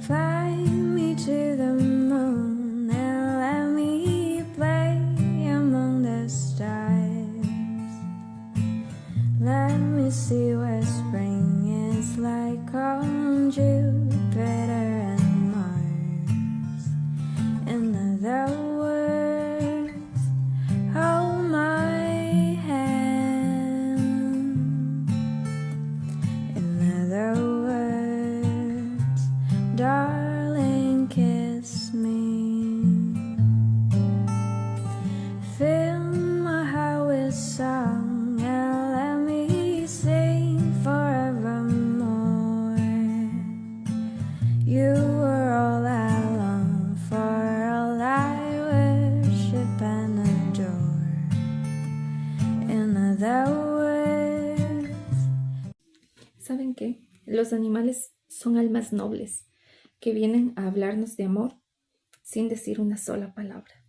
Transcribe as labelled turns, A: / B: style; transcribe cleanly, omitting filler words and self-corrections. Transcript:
A: Fly me to the moon and let me play among the stars. Let me see what spring is like on Jupiter and Mars. In other words, hold my hand. In other words, darling, kiss me. Fill my heart with song and let me sing forevermore. You were all I long for, all I worship and adore. In other words.
B: ¿Saben qué? Los animales son almas nobles que vienen a hablarnos de amor sin decir una sola palabra.